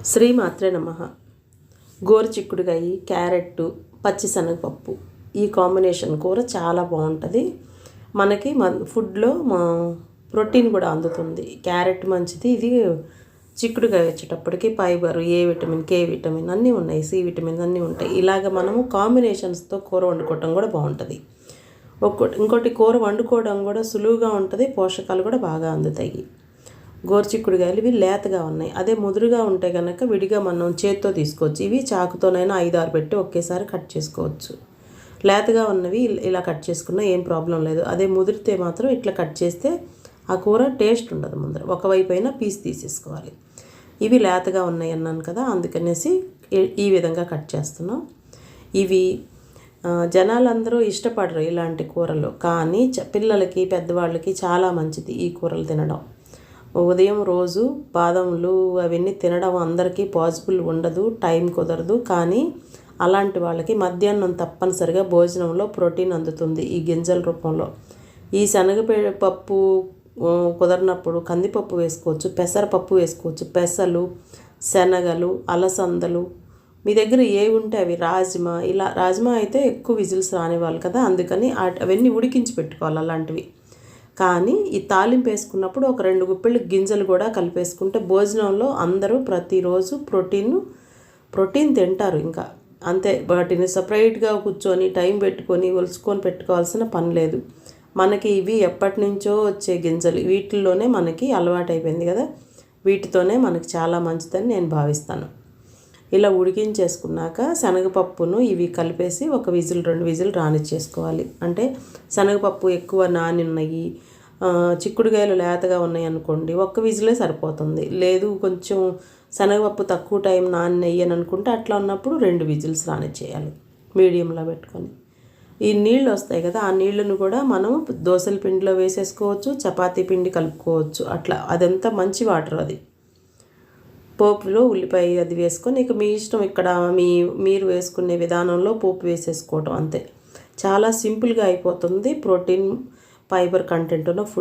శ్రీమాత్రే నమః. గోరుచిక్కుడుకాయ, క్యారెట్, పచ్చిశనగపప్పు ఈ కాంబినేషన్ కూర చాలా బాగుంటుంది. మనకి ఫుడ్లో ప్రోటీన్ కూడా అందుతుంది. క్యారెట్ మంచిది. ఇది చిక్కుడుకాయ వచ్చేటప్పటికి ఫైబర్, ఏ విటమిన్, కే విటమిన్ అన్నీ ఉన్నాయి, సి విటమిన్ అన్నీ ఉంటాయి. ఇలాగ మనము కాంబినేషన్స్తో కూర వండుకోవటం కూడా బాగుంటుంది. ఇంకోటి కూర వండుకోవడం కూడా సులువుగా ఉంటుంది, పోషకాలు కూడా బాగా అందుతాయి. గోరుచిక్కుడుకాయలు ఇవి లేతగా ఉన్నాయి. అదే ముదురుగా ఉంటే కనుక విడిగా మనం చేత్తో తీసుకోవచ్చు. ఇవి చాకుతోనైనా 5-6 పెట్టి ఒకేసారి కట్ చేసుకోవచ్చు. లేతగా ఉన్నవి ఇలా కట్ చేసుకున్నా ఏం ప్రాబ్లం లేదు. అదే ముదిరితే మాత్రం ఇట్లా కట్ చేస్తే ఆ కూర టేస్ట్ ఉండదు. ముందర ఒకవైపు అయినా పీస్ తీసేసుకోవాలి. ఇవి లేతగా ఉన్నాయి అన్నాను కదా, అందుకనేసి ఈ విధంగా కట్ చేస్తున్నాం. ఇవి జనాలందరూ ఇష్టపడరు ఇలాంటి కూరలు, కానీ పిల్లలకి పెద్దవాళ్ళకి చాలా మంచిది ఈ కూరలు తినడం. ఉదయం రోజు బాదంలు అవన్నీ తినడం అందరికీ పాసిబుల్ ఉండదు, టైం కుదరదు. కానీ అలాంటి వాళ్ళకి మధ్యాహ్నం తప్పనిసరిగా భోజనంలో ప్రోటీన్ అందుతుంది ఈ గింజల రూపంలో. ఈ శనగపప్పు కుదరనప్పుడు కందిపప్పు వేసుకోవచ్చు, పెసరపప్పు వేసుకోవచ్చు. పెసలు, శనగలు, అలసందలు మీ దగ్గర ఏవి ఉంటే అవి, రాజ్మా. ఇలా రాజ్మా అయితే ఎక్కువ విజిల్స్ రానివ్వాలి కదా, అందుకని అవన్నీ ఉడికించి పెట్టుకోవాలి అలాంటివి. కానీ ఈ తాలింపు వేసుకున్నప్పుడు ఒక 2 గుప్పెళ్ళు గింజలు కూడా కలిపేసుకుంటే భోజనంలో అందరూ ప్రతిరోజు ప్రోటీన్ తింటారు. ఇంకా అంతే, వాటిని సపరేట్గా కూర్చొని టైం పెట్టుకొని ఒలుచుకొని పెట్టుకోవాల్సిన పని లేదు. మనకి ఇవి ఎప్పటి నుంచో వచ్చే గింజలు, వీటిల్లోనే మనకి అలవాటు అయిపోయింది కదా, వీటితోనే మనకి చాలా మంచిదని నేను భావిస్తాను. ఇలా ఉడికించేసుకున్నాక శనగపప్పును ఇవి కలిపేసి ఒక విజిల్ 2 విజిల్ రానిచ్చేసుకోవాలి. అంటే శనగపప్పు ఎక్కువ నాని ఉన్నాయి, చిక్కుడుకాయలు లేతగా ఉన్నాయి అనుకోండి, 1 విజిలే సరిపోతుంది. లేదు కొంచెం శనగపప్పు తక్కువ టైం నాని అని అనుకుంటే అట్లా ఉన్నప్పుడు 2 విజిల్స్ రానిచ్చేయాలి మీడియంలో పెట్టుకొని. ఈ నీళ్ళు వస్తాయి కదా, ఆ నీళ్ళను కూడా మనం దోసల పిండిలో వేసేసుకోవచ్చు, చపాతీ పిండి కలుపుకోవచ్చు. అట్లా అదంతా మంచి వాటర్. అది పోపులో ఉల్లిపాయ అది వేసుకొని ఇక మీ ఇష్టం, ఇక్కడ మీరు వేసుకునే విధానంలో పోపు వేసేసుకోవటం అంతే. చాలా సింపుల్గా అయిపోతుంది. ప్రోటీన్, ఫైబర్ కంటెంట్ ఉన్న ఫుడ్.